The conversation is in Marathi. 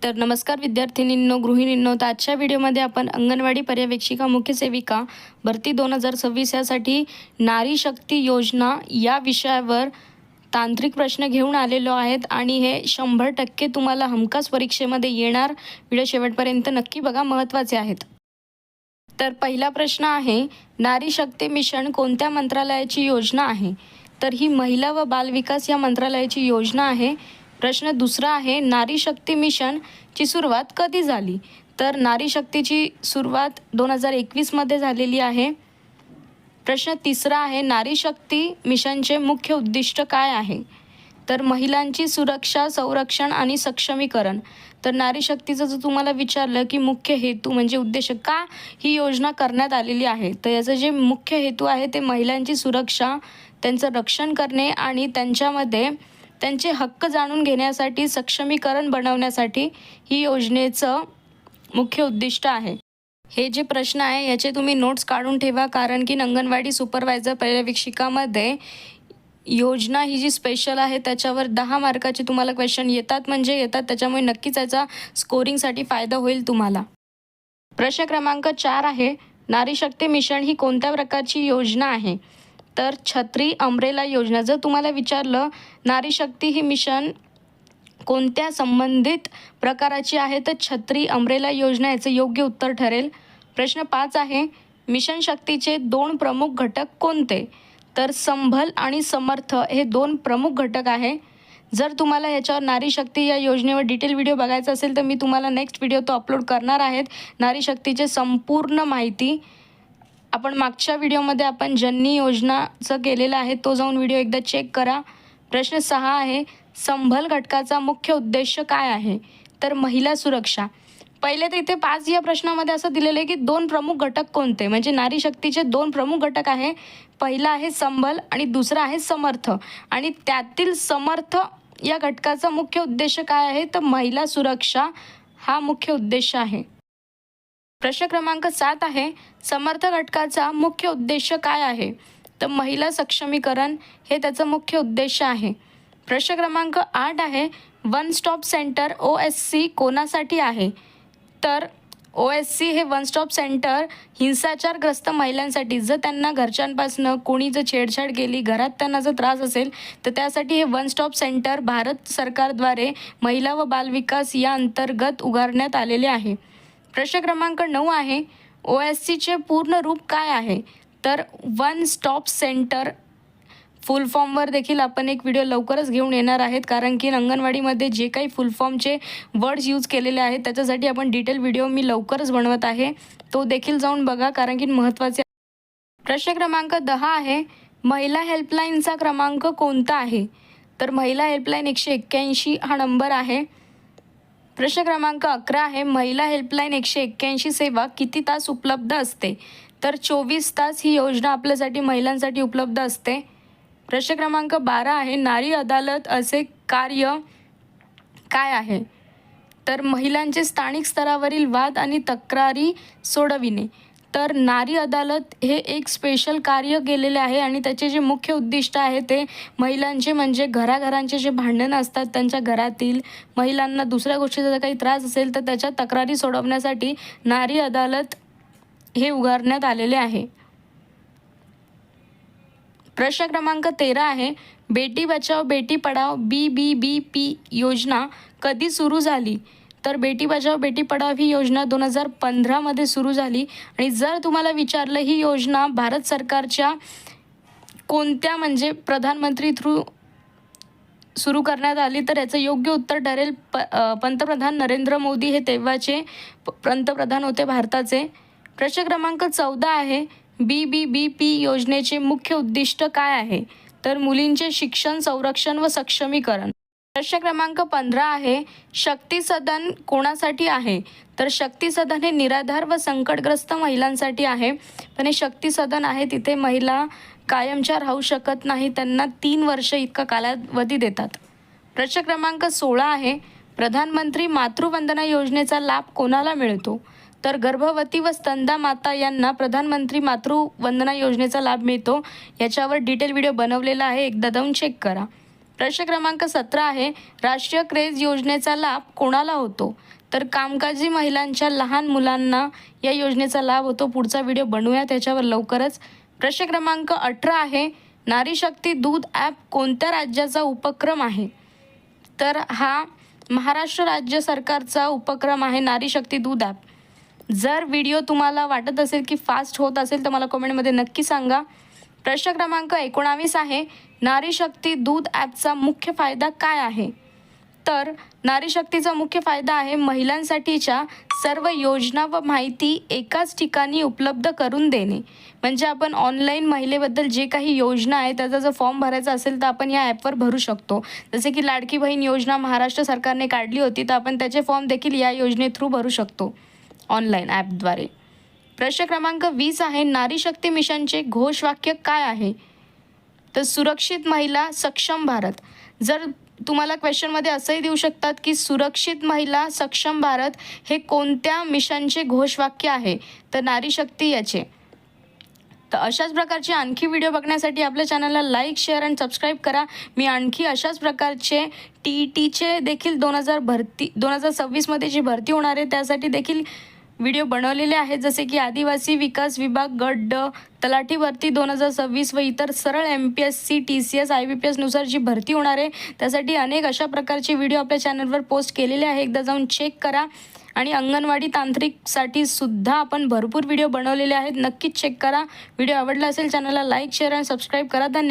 तर नमस्कार विद्यार्थिनींनो, गृहिणींनो. तर आजच्या व्हिडिओमध्ये आपण अंगणवाडी पर्यवेक्षिका मुख्य सेविका भरती 2026 यासाठी नारी शक्ती योजना या विषयावर तांत्रिक प्रश्न घेऊन आलेलो आहेत आणि हे 100% तुम्हाला हमखास परीक्षेमध्ये येणार. व्हिडिओ शेवटपर्यंत नक्की बघा, महत्त्वाचे आहेत. तर पहिला प्रश्न आहे, नारी शक्ती मिशन कोणत्या मंत्रालयाची योजना आहे? तर ही महिला व बालविकास या मंत्रालयाची योजना आहे. प्रश्न दुसरा आहे, नारी शक्ती मिशनची सुरुवात कधी झाली? तर नारी शक्तीची सुरुवात 2021मध्ये झालेली आहे. प्रश्न तिसरा आहे, नारी शक्ती मिशनचे मुख्य उद्दिष्ट काय आहे? तर महिलांची सुरक्षा, संरक्षण आणि सक्षमीकरण. तर नारी शक्तीचं जर तुम्हाला विचारलं की मुख्य हेतू म्हणजे उद्देश का ही योजना करण्यात आलेली आहे, तर याचं जे मुख्य हेतू आहे ते महिलांची सुरक्षा, त्यांचं रक्षण करणे आणि त्यांच्यामध्ये त्यांचे हक्क जाणून घेण्यासाठी, सक्षमीकरण बनवण्यासाठी ही योजनेचं मुख्य उद्दिष्ट आहे. हे जे प्रश्न आहे याचे तुम्ही नोट्स काढून ठेवा, कारण की अंगणवाडी सुपरवायझर पर्यवेक्षिकामध्ये योजना ही जी स्पेशल आहे त्याच्यावर 10 मार्काचे तुम्हाला क्वेश्चन येतात म्हणजे येतात. त्याच्यामुळे नक्कीच याचा स्कोरिंगसाठी फायदा होईल तुम्हाला. प्रश्न क्रमांक 4 आहे, नारी शक्ती मिशन ही कोणत्या प्रकारची योजना आहे? तर छत्री अमरेला योजना. जर तुम्हाला विचारलं नारी शक्ती ही मिशन कोणत्या संबंधित प्रकाराची आहे, तर छत्री अमरेला योजना याचं योग्य उत्तर ठरेल. प्रश्न 5 आहे, मिशन शक्तीचे 2 प्रमुख घटक कोणते? तर संभल आणि समर्थ हे 2 प्रमुख घटक आहे. जर तुम्हाला ह्याच्यावर नारी शक्ती या योजनेवर डिटेल व्हिडिओ बघायचा असेल तर मी तुम्हाला नेक्स्ट व्हिडिओ तो अपलोड करणार आहेत. नारी शक्तीचे संपूर्ण माहिती आपण मागच्या व्हिडिओमध्ये आपण जननी योजनाचं केलेलं आहे, तो जाऊन व्हिडिओ एकदा चेक करा. प्रश्न 6 आहे, संभल घटकाचा मुख्य उद्देश काय आहे? तर महिला सुरक्षा. पहिले तर इथे 5 या प्रश्नामध्ये असं दिलेलं आहे की 2 प्रमुख घटक कोणते, म्हणजे नारी शक्तीचे 2 प्रमुख घटक आहे. पहिला आहे संभल आणि दुसरा आहे समर्थ. आणि त्यातील समर्थ या घटकाचा मुख्य उद्देश काय आहे? तर महिला सुरक्षा हा मुख्य उद्देश आहे. प्रश्न क्रमांक 7 आहे, समर्थ घटकाचा मुख्य उद्देश काय आहे? तर महिला सक्षमीकरण हे त्याचं मुख्य उद्देश आहे. प्रश्न क्रमांक 8 आहे, वन स्टॉप सेंटर OSC कोणासाठी आहे? तर OSC हे वन स्टॉप सेंटर हिंसाचारग्रस्त महिलांसाठी, जर त्यांना घरच्यांपासनं कोणी जर छेडछाड केली, घरात त्यांना जर त्रास असेल तर त्यासाठी हे वन स्टॉप सेंटर भारत सरकारद्वारे महिला व बालविकास या अंतर्गत उभारण्यात आलेले आहे. प्रश्न क्रमांक 9 आहे, OSCचे पूर्ण रूप काय आहे? तर वन स्टॉप सेंटर. फुल फॉर्मवर देखील आपण एक व्हिडिओ लवकरच घेऊन येणार आहेत, कारण की अंगणवाडीमध्ये जे काही फुल फॉर्मचे वर्ड्स यूज केलेले आहेत त्याच्यासाठी आपण डिटेल व्हिडिओ मी लवकरच बनवत आहे, तो देखील जाऊन बघा कारण की महत्त्वाचे. प्रश्न क्रमांक 10 आहे, महिला हेल्पलाईनचा क्रमांक कोणता आहे? तर महिला हेल्पलाईन 181 हा नंबर आहे. प्रश्न क्रमांक 11 आहे, महिला हेल्पलाईन 181 सेवा किती तास उपलब्ध असते? तर 24 तास ही योजना आपल्यासाठी महिलांसाठी उपलब्ध असते. प्रश्न क्रमांक 12 आहे, नारी अदालत असे कार्य काय आहे? तर महिलांचे स्थानिक स्तरावरील वाद आणि तक्रारी सोडविणे. तर नारी अदालत हे एक स्पेशल कार्य केलेले आहे आणि त्याचे जे मुख्य उद्दिष्ट आहे ते महिलांचे म्हणजे घराघरांचे जे भांडणं असतात त्यांच्या घरातील महिलांना दुसऱ्या गोष्टीचा जर काही त्रास असेल तर त्याच्या तक्रारी सोडवण्यासाठी नारी अदालत हे उभारण्यात आलेले आहे. प्रश्न क्रमांक 13 आहे, बेटी बचाओ बेटी पढाओ BBBP योजना कधी सुरू झाली? तर बेटी बचाओ बेटी पढाओ ही योजना 2015मध्ये सुरू झाली. आणि जर तुम्हाला विचारलं ही योजना भारत सरकारच्या कोणत्या म्हणजे प्रधानमंत्री थ्रू सुरू करण्यात आली, तर याचं योग्य उत्तर ठरेल पंतप्रधान नरेंद्र मोदी हे तेव्हाचे पंतप्रधान होते भारताचे. प्रश्न क्रमांक 14 आहे, BBBP योजनेचे मुख्य उद्दिष्ट काय आहे? तर मुलींचे शिक्षण, संरक्षण व सक्षमीकरण. प्रश्न क्रमांक 15 आहे, शक्ती सदन कोणासाठी आहे? तर शक्ती सदन हे निराधार व संकटग्रस्त महिलांसाठी आहे. पण हे शक्ती सदन आहे तिथे महिला कायमच्या राहू शकत नाही, त्यांना 3 वर्ष इतका कालावधी देतात. प्रश्न क्रमांक 16 आहे, प्रधानमंत्री मातृवंदना योजनेचा लाभ कोणाला मिळतो? तर गर्भवती व स्तनदा माता यांना प्रधानमंत्री मातृवंदना योजनेचा लाभ मिळतो. याच्यावर डिटेल व्हिडिओ बनवलेला आहे, एकदा जाऊन चेक करा. प्रश्न क्रमांक 17 आहे, राष्ट्रीय क्रेज योजनेचा लाभ कोणाला होतो? तर कामकाजी महिलांच्या लहान मुलांना या योजनेचा लाभ होतो. पुढचा व्हिडिओ बनवूया त्याच्यावर लवकरच. प्रश्न क्रमांक 18 आहे, नारी शक्ती दूध ॲप कोणत्या राज्याचा उपक्रम आहे? तर हा महाराष्ट्र राज्य सरकारचा उपक्रम आहे नारी शक्ती दूध ॲप. जर व्हिडिओ तुम्हाला वाटत असेल की फास्ट होत असेल तर मला कमेंटमध्ये नक्की सांगा. प्रश्न क्रमांक 19 आहे, नारी शक्ती दूध ॲपचा मुख्य फायदा काय आहे? तर नारी शक्तीचा मुख्य फायदा आहे महिलांसाठीच्या सर्व योजना व माहिती एकाच ठिकाणी उपलब्ध करून देणे. म्हणजे आपण ऑनलाईन महिलेबद्दल जे काही योजना आहे त्याचा जर फॉर्म भरायचा असेल तर आपण या ॲपवर भरू शकतो. जसे की लाडकी बहीण योजना महाराष्ट्र सरकारने काढली होती, तर आपण त्याचे फॉर्म देखील या योजने थ्रू भरू शकतो ऑनलाईन ॲपद्वारे. प्रश्न क्रमांक 20 आहे, नारी शक्ती मिशनचे घोषवाक्य काय आहे? तर सुरक्षित महिला सक्षम भारत. जर तुम्हाला क्वेश्चनमध्ये असंही देऊ शकतात की सुरक्षित महिला सक्षम भारत हे कोणत्या मिशनचे घोषवाक्य आहे? तर नारी शक्ती याचे. तर अशाच प्रकारचे आणखी व्हिडिओ बघण्यासाठी आपल्या चॅनलला लाईक, शेअर आणि सबस्क्राईब करा. मी आणखी अशाच प्रकारचे TETचे देखील 2026मध्ये जी भरती होणार आहे त्यासाठी देखील व्हिडिओ बनवलेले आहेत. जसे की आदिवासी विकास विभाग गट ड, तलाठी भरती 2026 व इतर सरळ MPSC, TCS, IBPS नुसार जी भरती होणार आहे त्यासाठी अनेक अशा प्रकारचे व्हिडिओ आपल्या चॅनलवर पोस्ट केलेले आहे. एकदा जाऊन चेक करा. आणि अंगणवाडी तांत्रिकसाठी सुद्धा आपण भरपूर व्हिडिओ बनवलेले आहेत, नक्कीच चेक करा. व्हिडिओ आवडला असेल चॅनलला लाईक, शेअर आणि सबस्क्राईब करा. धन्यवाद.